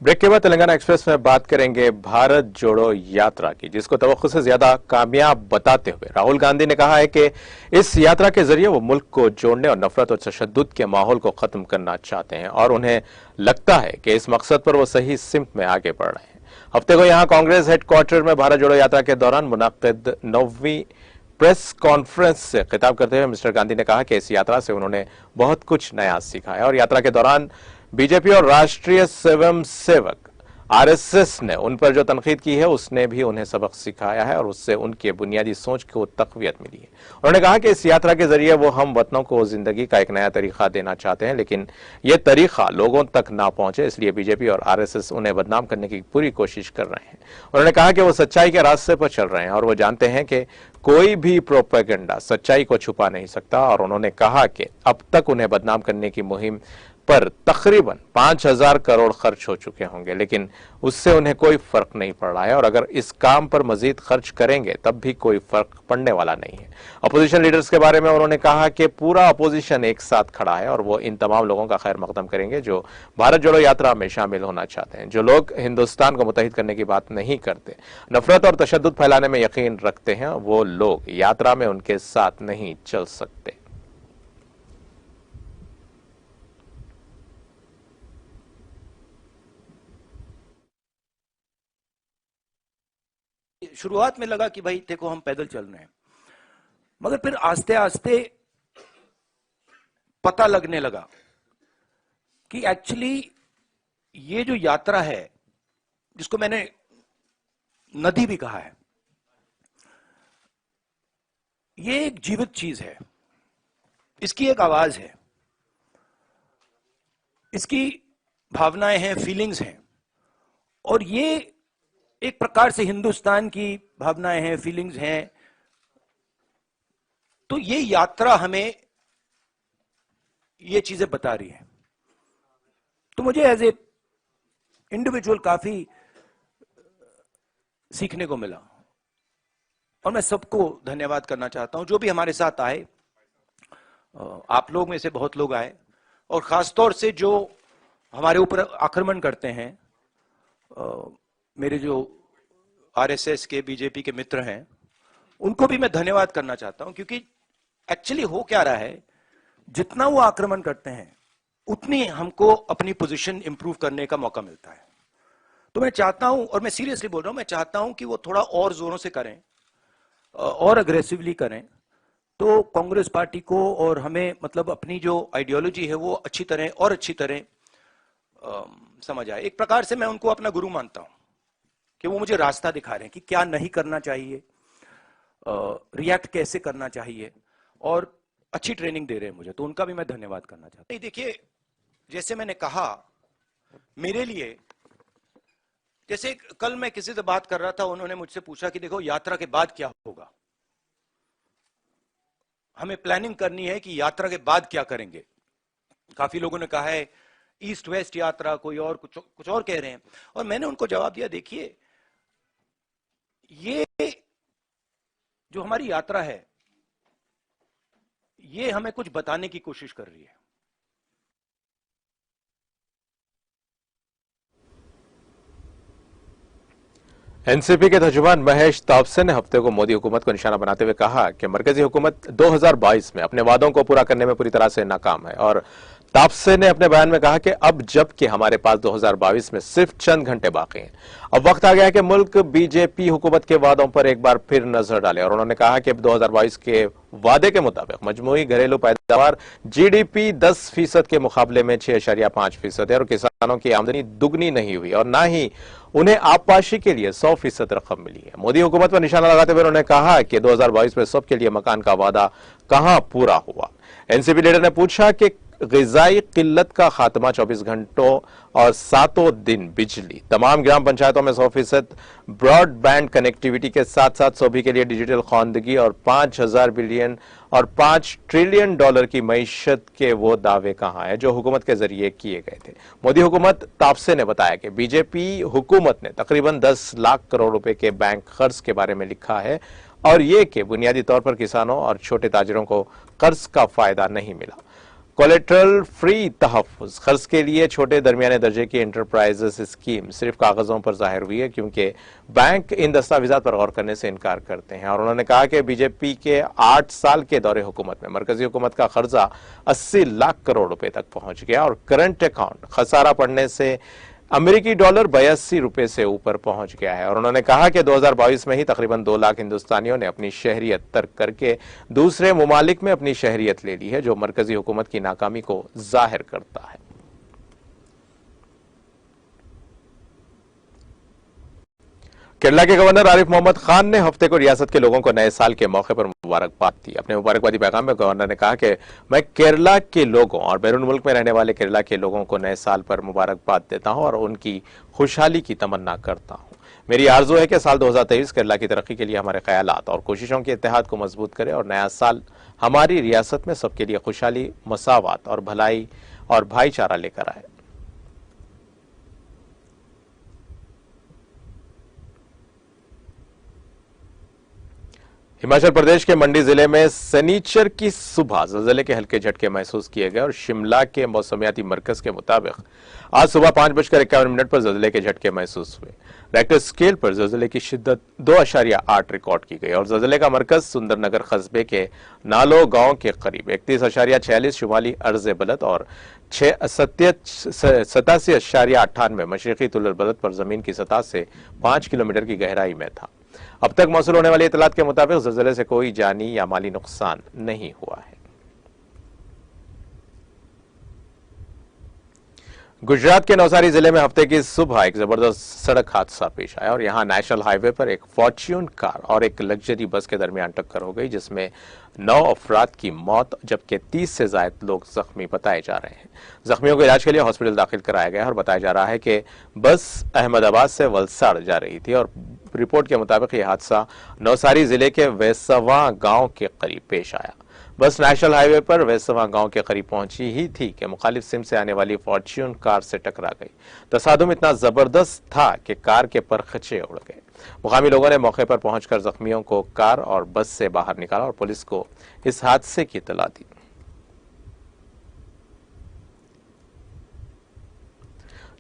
Break के बाद Telangana express में बात करेंगे भारत जोड़ो यात्रा की, जिसको तवक्कुओं से ज्यादा कामयाब बताते हुए राहुल गांधी ने कहा है कि इस यात्रा के जरिए वो मुल्क को जोड़ने और नफरत और तशद्दुद के माहौल को खत्म करना चाहते हैं और उन्हें लगता है कि इस मकसद पर वो सही सिमत में आगे बढ़ रहे हैं। हफ्ते को यहां कांग्रेस हेडक्वार्टर में भारत जोड़ो यात्रा के दौरान मुनक्किद 9वीं प्रेस कॉन्फ्रेंस से खिताब करते हुए मिस्टर गांधी ने कहा कि इस यात्रा से उन्होंने बहुत कुछ नया सीखा है और यात्रा के दौरान बीजेपी और राष्ट्रीय स्वयं सेवक आरएसएस ने उन पर जो तनकीद की है उसने भी उन्हें सबक सिखाया है और उससे उनके बुनियादी सोच को तकवीत मिली है। उन्होंने कहा कि इस यात्रा के जरिए वो हम वतनों को जिंदगी का एक नया तरीका देना चाहते हैं, लेकिन यह तरीका लोगों तक ना पहुंचे, इसलिए बीजेपी और आरएसएस उन्हें बदनाम करने की पूरी कोशिश कर रहे हैं। उन्होंने कहा कि वो सच्चाई के रास्ते पर चल रहे हैं और वो जानते हैं कि कोई भी प्रोपेगेंडा सच्चाई को छुपा नहीं सकता और उन्होंने कहा कि अब तक उन्हें बदनाम करने की मुहिम पर तकरीबन 5,000 करोड़ खर्च हो चुके होंगे, लेकिन उससे उन्हें कोई फर्क नहीं पड़ रहा है और अगर इस काम पर मजीद खर्च करेंगे तब भी कोई फर्क पड़ने वाला नहीं है। अपोजिशन लीडर्स के बारे में उन्होंने कहा कि पूरा अपोजिशन एक साथ खड़ा है और वो इन तमाम लोगों का खैर मकदम करेंगे जो भारत जोड़ो यात्रा में शामिल होना चाहते हैं। जो लोग हिंदुस्तान को मुत्तहिद करने की बात नहीं करते, नफरत और तशद्दुद फैलाने में यकीन रखते हैं, वो लोग यात्रा में उनके साथ नहीं चल सकते। शुरुआत में लगा कि भाई देखो हम पैदल चल रहे हैं, मगर फिर आस्ते आस्ते पता लगने लगा कि एक्चुअली ये जो यात्रा है, जिसको मैंने नदी भी कहा है, ये एक जीवित चीज है। इसकी एक आवाज है, इसकी भावनाएं हैं, फीलिंग्स हैं, और ये एक प्रकार से हिंदुस्तान की भावनाएं हैं, फीलिंग्स हैं। तो ये यात्रा हमें ये चीजें बता रही है। तो मुझे एज ए इंडिविजुअल काफी सीखने को मिला और मैं सबको धन्यवाद करना चाहता हूं जो भी हमारे साथ आए। आप लोग में से बहुत लोग आए और खासतौर से जो हमारे ऊपर आक्रमण करते हैं, मेरे जो आरएसएस के, बीजेपी के मित्र हैं, उनको भी मैं धन्यवाद करना चाहता हूं, क्योंकि एक्चुअली हो क्या रहा है, जितना वो आक्रमण करते हैं उतनी हमको अपनी पोजीशन इंप्रूव करने का मौका मिलता है। तो मैं चाहता हूं, और मैं सीरियसली बोल रहा हूं, मैं चाहता हूं कि वो थोड़ा और जोरों से करें और अग्रेसिवली करें, तो कांग्रेस पार्टी को और हमें, मतलब अपनी जो आइडियोलॉजी है वो अच्छी तरह समझ आए। एक प्रकार से मैं उनको अपना गुरु मानता हूं कि वो मुझे रास्ता दिखा रहे हैं कि क्या नहीं करना चाहिए, रिएक्ट कैसे करना चाहिए, और अच्छी ट्रेनिंग दे रहे हैं मुझे, तो उनका भी मैं धन्यवाद करना चाहता हूं। देखिए, जैसे मैंने कहा, मेरे लिए, जैसे कल मैं किसी से बात कर रहा था, उन्होंने मुझसे पूछा कि देखो यात्रा के बाद क्या होगा, हमें प्लानिंग करनी है कि यात्रा के बाद क्या करेंगे। काफी लोगों ने कहा है ईस्ट वेस्ट यात्रा, कोई और कुछ और कह रहे हैं, और मैंने उनको जवाब दिया, देखिए ये जो हमारी यात्रा है ये हमें कुछ बताने की कोशिश कर रही है। एनसीपी के तर्जुमान महेश तापसे ने हफ्ते को मोदी हुकूमत को निशाना बनाते हुए कहा कि मरकजी हुकूमत 2022 में अपने वादों को पूरा करने में पूरी तरह से नाकाम है और तापसे ने अपने बयान में कहा कि अब जबकि हमारे पास 2022 में सिर्फ चंद घंटे बाकी हैं, अब वक्त आ गया है कि मुल्क बीजेपी हुकूमत के वादों पर एक बार फिर नजर डाले। और उन्होंने कहा कि 2022 के वादे के मुताबिक मजमूई घरेलू पैदावार जीडीपी 10% के मुकाबले में 6.5% है और किसानों की आमदनी दुगनी नहीं हुई और ना ही उन्हें आबपाशी के लिए 100% रकम मिली है। मोदी हुकूमत पर निशाना लगाते हुए उन्होंने कहा कि 2022 में सबके लिए मकान का वादा कहां पूरा हुआ। एनसीपी लीडर ने पूछा कि ग़िज़ाई किल्लत का खात्मा 24 घंटों और 7 दिन बिजली, तमाम ग्राम पंचायतों में 100% ब्रॉडबैंड कनेक्टिविटी के साथ साथ सभी के लिए डिजिटल खवानदगी और 5,000 बिलियन और 5 ट्रिलियन डॉलर की मईशत के वो दावे कहां हैं जो हुकूमत के जरिए किए गए थे। मोदी हुकूमत तापसे ने बताया कि बीजेपी हुकूमत ने तकरीबन 10 लाख करोड़ रुपए के बैंक कर्ज के बारे में लिखा है और यह कि बुनियादी तौर पर किसानों और छोटे ताजिरों को कर्ज का फायदा नहीं मिला। कोलेट्रल फ्री तहफ़्फ़ुज़ कर्ज के लिए छोटे दरमियाने दर्जे की एंटरप्राइजेस स्कीम सिर्फ कागजों पर जाहिर हुई है, क्योंकि बैंक इन दस्तावेजात पर गौर करने से इनकार करते हैं। और उन्होंने कहा कि बीजेपी के 8 साल के दौरे हुकूमत में मरकजी हुकूमत का कर्जा 80 लाख करोड़ रुपए तक पहुंच गया और करंट अकाउंट खसारा पड़ने से अमेरिकी डॉलर 82 रुपए से ऊपर पहुंच गया है। और उन्होंने कहा कि 2022 में ही तकरीबन 2 लाख हिंदुस्तानियों ने अपनी शहरियत तर्क करके दूसरे मुमालिक में अपनी शहरियत ले ली है, जो मरकजी हुकूमत की नाकामी को जाहिर करता है। केरला के गवर्नर आरिफ मोहम्मद खान ने हफ्ते को रियासत के लोगों को नए साल के मौके पर मुबारकबाद दी। अपने मुबारकबादी पैगाम में गवर्नर ने कहा कि मैं केरला के लोगों और बैरून मुल्क में रहने वाले केरला के लोगों को नए साल पर मुबारकबाद देता हूं और उनकी खुशहाली की तमन्ना करता हूं। मेरी आरजू है कि साल 2023 केरला की तरक्की के लिए हमारे ख्यालात और कोशिशों के इत्तेहाद को मजबूत करे और नया साल हमारी रियासत में सबके लिए खुशहाली, मसावत और भलाई और भाईचारा लेकर आए। हिमाचल प्रदेश के मंडी जिले में शनिचर की सुबह ज़लज़ले के हल्के झटके महसूस किए गए और शिमला के मौसमियाती मरकज के मुताबिक आज सुबह 5:51 पर ज़लज़ले के झटके महसूस हुए। रेक्टर स्केल पर ज़लज़ले की शिद्दत 2.8 रिकॉर्ड की गई और ज़लज़ले का मरकज सुंदरनगर कस्बे के नालो गांव के करीब 31.46 शुमाली अर्ज़ बलद और 87.98 मशरक़ी तुल बलद पर जमीन की सतह से 5 किलोमीटर की गहराई में था। अब तक मौसूल होने वाली इतलात के मुताबिक ज़लज़ले से कोई जानी या माली नुकसान नहीं हुआ है। गुजरात के नवसारी जिले में हफ्ते की सुबह एक जबरदस्त सड़क हादसा पेश आया और यहां नेशनल हाईवे पर एक फॉर्च्यून कार और एक लग्जरी बस के दरमियान टक्कर हो गई, जिसमें 9 अफराद की मौत जबकि 30 से ज्यादा लोग जख्मी बताए जा रहे हैं। जख्मियों को इलाज के लिए हॉस्पिटल दाखिल कराया गया और बताया जा रहा है कि बस अहमदाबाद से वलसाड़ जा रही थी और रिपोर्ट के मुताबिक यह हादसा नवसारी जिले के वैसवा गांव के करीब पेश आया। बस नेशनल हाईवे पर वैसवा गांव के करीब पहुंची ही थी कि मुखालिफ सिम से आने वाली फॉर्च्यून कार से टकरा गई। तसादुम इतना जबरदस्त था कि कार के परखचे उड़ गए। मुकामी लोगों ने मौके पर पहुंचकर जख्मियों को कार और बस से बाहर निकाला और पुलिस को इस हादसे की इत्तला दी।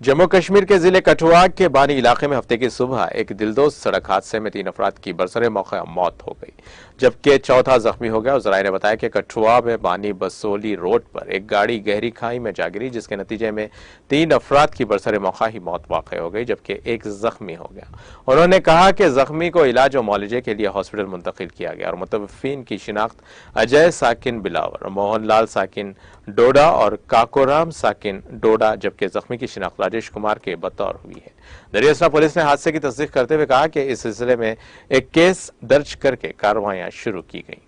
जम्मू कश्मीर के जिले कठुआ के बानी इलाके में हफ्ते की सुबह एक दिलदोज सड़क हादसे में 3 अफराद की बरसरे मौके मौत हो गई, जबकि चौथा जख्मी हो गया। और जराये ने बताया कि कठुआ में बानी बसोली रोड पर एक गाड़ी गहरी खाई में जा गिरी, जिसके नतीजे में 3 अफराद की बरसरे मौका ही मौत वाक़ हो गई, जबकि एक जख्मी हो गया। उन्होंने कहा कि जख्मी को इलाज और मुआलजे के लिए हॉस्पिटल मुंतकिल किया गया और मुतवफ़्फ़ीन की शिनाख्त अजय साकिन बिलावर, मोहनलाल साकिन डोडा और काकोराम साकिन डोडा, जबकि जख्मी की शिनाख्त राजेश कुमार के बतौर हुई है। दरियासरा पुलिस ने हादसे की तस्दीक करते हुए कहा कि इस सिलसिले में एक केस दर्ज करके कार्रवाइयां शुरू की गई।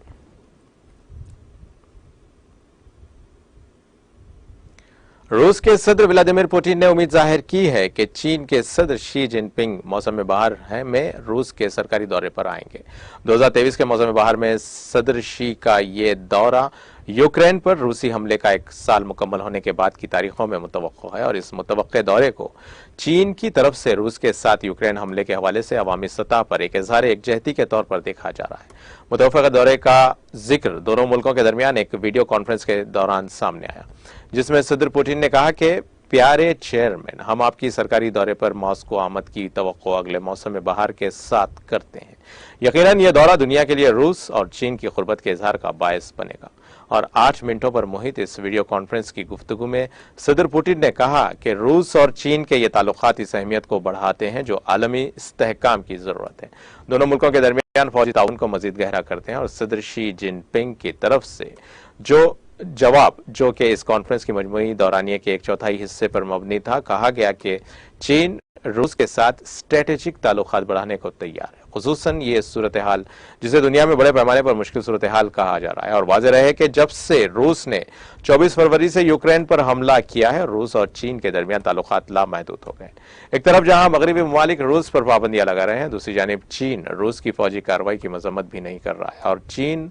रूस के सदर व्लादिमीर पुतिन ने उम्मीद जाहिर की है कि चीन के सदर शी जिनपिंग मौसम बहार में रूस के सरकारी दौरे पर आएंगे। 2023 के मौसम बहार में सदर शी का ये दौरा यूक्रेन पर रूसी हमले का 1 साल मुकम्मल होने के बाद की तारीखों में मुतवक्को है और इस मुतवक्के दौरे को चीन की तरफ से रूस के साथ यूक्रेन हमले के हवाले से अवामी सतह पर एक इज़हार एकजहती के तौर पर देखा जा रहा है। मुतवक्का दौरे का जिक्र दोनों मुल्कों के दरमियान एक वीडियो कॉन्फ्रेंस के दौरान सामने आया, जिसमें सदर पुतिन ने कहा कि प्यारे चेयरमैन, हम आपकी सरकारी दौरे पर मॉस्को आमद की तवक्को अगले मौसम बहार के साथ करते हैं। यकीनन यह दौरा दुनिया के लिए रूस और चीन की खुर्बत के इजहार का बायस बनेगा। और 8 मिनटों पर मुहित इस वीडियो कॉन्फ्रेंस की गुफ्तगू में सदर पुतिन ने कहा कि रूस और चीन के ये ताल्लुकात इस अहमियत को बढ़ाते हैं जो आलमी इस्तेहकाम की जरूरत है। दोनों मुल्कों के दरमियान फौजी ताउन को मजीद गहरा करते हैं और सदर शी जिनपिंग की तरफ से जो जवाब, जो कि इस कॉन्फ्रेंस की मजमूई दौरानिये के 1/4 हिस्से पर मबनी था, कहा गया कि चीन रूस के साथ स्ट्रेटेजिक ताल्लुकात बढ़ाने को तैयार है, खुसूसन ये सूरत हाल जिसे दुनिया में बड़े पैमाने पर मुश्किल सूरत हाल कहा जा रहा है। और वाज़ेह रहे कि जब से रूस ने 24 फरवरी से यूक्रेन पर हमला किया है, रूस और चीन के दरमियान ताल्लुकात लामहदूद हो गए। एक तरफ जहां मगरबी ममालिक रूस पर पाबंदियां लगा रहे हैं, दूसरी जानिब चीन रूस की फौजी कार्रवाई की मजम्मत भी नहीं कर रहा है और चीन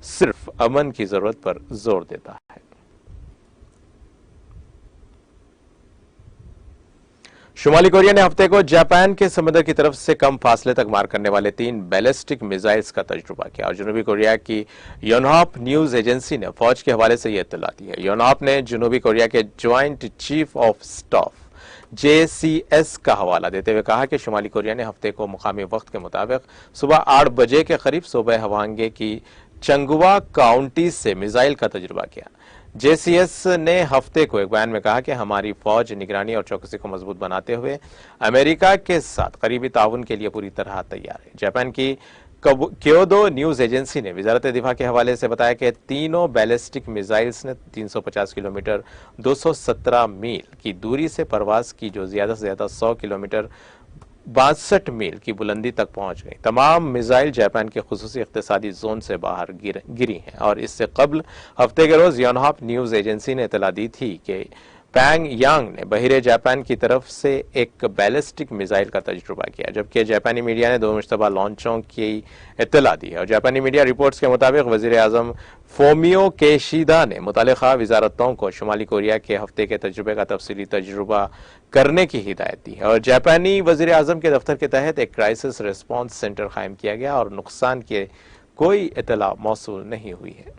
सिर्फ अमन की जरूरत पर जोर देता है। शुमाली कोरिया ने हफ्ते को जापान के समंदर की तरफ से कम फासले तक मार करने वाले 3 बैलिस्टिक मिसाइल्स का तजुर्बा किया और जनूबी कोरिया की योनहाप न्यूज एजेंसी ने फौज के हवाले से यह इत्तला दी है। योनहाप ने जनूबी कोरिया के joint chief of staff JCS का हवाला देते हुए कहा कि शुमाली कोरिया ने हफ्ते को मुकामी वक्त के मुताबिक सुबह 8 बजे के करीब सूबे हवांगे की चंगुआ काउंटी से मिसाइल का तजुर्बा किया। JCS ने हफ्ते को एक बयान में कहा कि हमारी फौज निगरानी और चौकसी को मजबूत बनाते हुए अमेरिका के साथ करीबी ताउन के लिए पूरी तरह तैयार है। जापान की क्योदो न्यूज एजेंसी ने वजारत दिफा के हवाले से बताया कि तीनों बैलिस्टिक मिसाइल्स ने 350 किलोमीटर 217 मील की दूरी से परवाज की, जो ज्यादा से ज्यादा 100 किलोमीटर 62 मील की बुलंदी तक पहुंच गई। तमाम मिसाइल जापान के खुसूसी इख्तिसादी जोन से बाहर गिरी हैं और इससे कबल हफ्ते के रोज योनहाप न्यूज एजेंसी ने इतला दी थी कि पैंग यांग ने बहिरे जापान की तरफ से एक बैलिस्टिक मिसाइल का तजुर्बा किया, जबकि जापानी मीडिया ने 2 मुश्तबा लॉन्चों की इत्तला दी है और जापानी मीडिया रिपोर्ट्स के मुताबिक वजीर आजम फोमियो केशिदा ने मुतालिका वजारतों को शुमाली कोरिया के हफ्ते के तजुर्बे का तफसीली तजुर्बा करने की हिदायत दी है और जापानी वजीर आजम के दफ्तर के तहत एक क्राइसिस रिस्पॉन्स सेंटर कायम किया गया और नुकसान की कोई इत्तला मौसूल नहीं हुई है।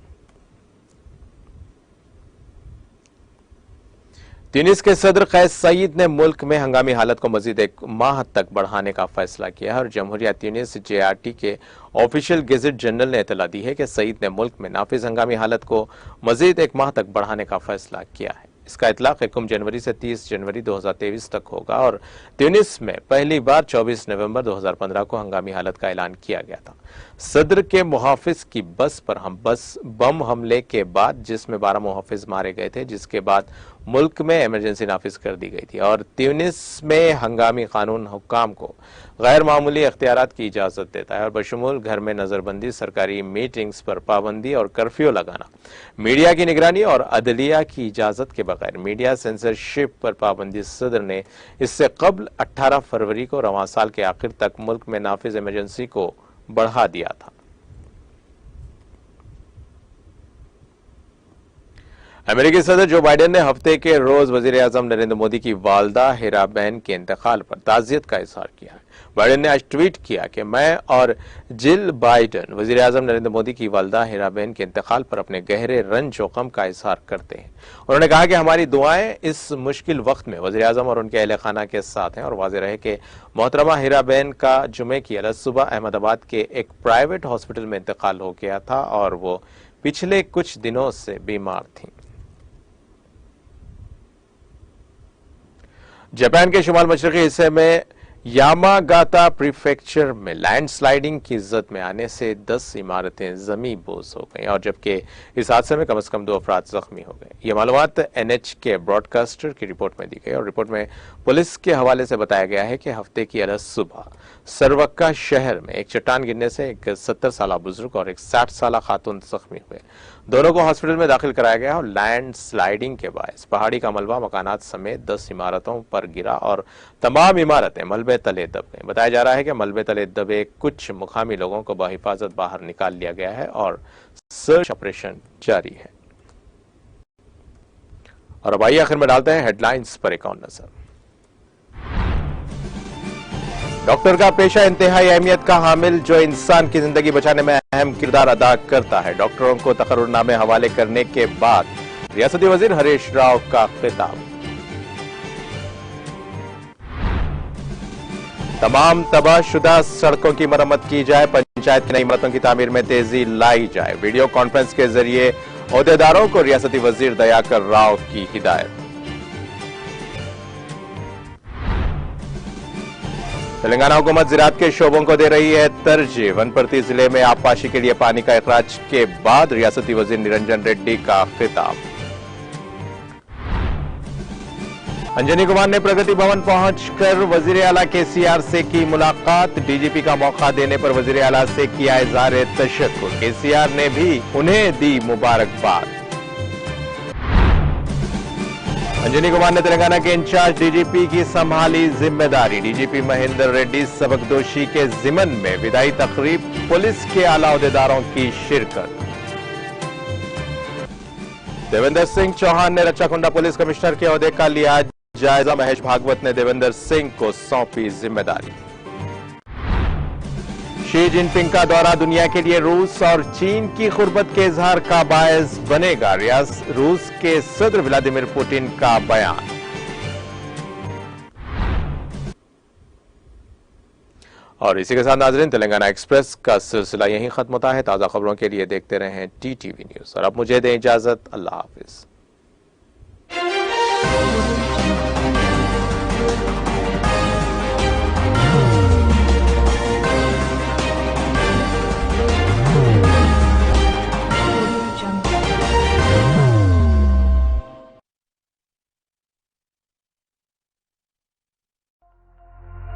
ट्यूनिस के सदर कैस सईद ने मुल्क में हंगामी हालत को मजीद 1 माह तक बढ़ाने का फैसला किया है और जमहूरिया ट्यूनिस JRT के ऑफिशियल गेजेट जनरल ने इतला दी है कि सईद ने मुल्क में नाफिज हंगामी हालत को मजीद 1 माह तक बढ़ाने का फैसला किया है। इसका इतलाक 1 जनवरी से 30 जनवरी 2023 तक होगा और ट्यूनिस में पहली बार 24 नवंबर 2015 को हंगामी हालत का ऐलान किया गया था। सदर के मुहाफिज की बस पर बम हमले के बाद जिसमें 12 मुहाफिज मारे गए थे, जिसके बाद मुल्क में इमरजेंसी नाफिज कर दी गई थी और ट्यूनिस में हंगामी कानून हुक्काम को गैर मामूली इख्तियारात की इजाजत देता है और बशमूल घर में नजरबंदी, सरकारी मीटिंग्स पर पाबंदी और कर्फ्यू लगाना, मीडिया की निगरानी और अदलिया की इजाजत के बगैर मीडिया सेंसरशिप पर पाबंदी सदर ने इससे कबल 18 फरवरी को रवां साल के आखिर तक मुल्क में नाफिज इमरजेंसी को बढ़ा दिया था। अमेरिकी सदर जो बाइडेन ने हफ्ते के रोज वजीर आजम नरेंद्र मोदी की वालदा हिराबेन के इंतकाल पर ताजियत का इजहार किया है। बाइडेन ने आज ट्वीट किया कि मैं और जिल बाइडेन वजीर आजम नरेंद्र मोदी की वालदा हिराबेन के इंतकाल पर अपने गहरे रंज और गम का इजहार करते हैं। उन्होंने कहा कि हमारी दुआएं इस मुश्किल वक्त में वजीर आजम और उनके अहले खाना के साथ हैं और वाज़ेह रहे कि मोहतरमा हिराबेन का जुमे की अलग सुबह अहमदाबाद के एक प्राइवेट हॉस्पिटल में इंतकाल हो गया था और वो पिछले कुछ दिनों से बीमार थी। जापान के शुमाल मशरकी हिस्से में यामागाता प्रीफेक्चर में लैंडस्लाइडिंग की जद में आने से 10 इमारतें जमी बोस हो गई और जबकि इस हादसे में कम से कम 2 अफराद जख्मी हो गए। ये मालूमात NHK ब्रॉडकास्टर की रिपोर्ट में दी गई और रिपोर्ट में पुलिस के हवाले से बताया गया है कि हफ्ते की अलग सुबह सरवक्का शहर में एक चट्टान गिरने से एक 70 साल बुजुर्ग और एक 60 साल खातून जख्मी हुए। दोनों को हॉस्पिटल में दाखिल कराया गया और लैंड स्लाइडिंग के बायस पहाड़ी का मलबा मकानात समेत 10 इमारतों पर गिरा और तमाम इमारतें मलबे तले दब गई। बताया जा रहा है कि मलबे तले दबे कुछ मुकामी लोगों को बाहिफाजत बाहर निकाल लिया गया है और सर्च ऑपरेशन जारी है। और अब आइए आखिर में डालते हैं हेडलाइंस पर एक और नजर। डॉक्टर का पेशा इंतहाई अहमियत का हामिल जो इंसान की जिंदगी बचाने में अहम किरदार अदा करता है। डॉक्टरों को तकर्रुरनामे हवाले करने के बाद रियासती वजीर हरीश राव का खिताब। तमाम तबाहशुदा सड़कों की मरम्मत की जाए, पंचायत की नई इमारतों की तामीर में तेजी लाई जाए। वीडियो कॉन्फ्रेंस के जरिए ओहदेदारों को रियासती वजीर दयाकर राव की हिदायत। तेलंगाना हुकूमत ज़राअत के शोबों को दे रही है तरजीह। वनपर्ती जिले में आबपाशी के लिए पानी का इखराज के बाद रियासती वजीर निरंजन रेड्डी का खिताब। अंजनी कुमार ने प्रगति भवन पहुंचकर वजीर आला KCR से की मुलाकात। DGP का मौका देने पर वजीर आला से किया इज़हार तशक्कुर। KCR ने भी उन्हें दी मुबारकबाद। अंजनी कुमार ने तेलंगाना के इंचार्ज DGP की संभाली जिम्मेदारी। DGP महेंद्र रेड्डी सबकदोशी के जिमन में विदाई तकरीब, पुलिस के आला अहदेदारों की शिरकत। देवेंद्र सिंह चौहान ने रच्चाकुंडा पुलिस कमिश्नर के ओहदे का लिया जायजा, महेश भागवत ने देवेंद्र सिंह को सौंपी जिम्मेदारी। शी जिनपिंग का दौरा दुनिया के लिए रूस और चीन की गुर्बत के इजहार का बायस बनेगा, रूस के सदर व्लादिमीर पुतिन का बयान। और इसी के साथ नाजरीन, तेलंगाना एक्सप्रेस का सिलसिला यहीं खत्म होता है। ताजा खबरों के लिए देखते रहें TTV न्यूज और अब मुझे दें इजाजत। अल्लाह हाफिज।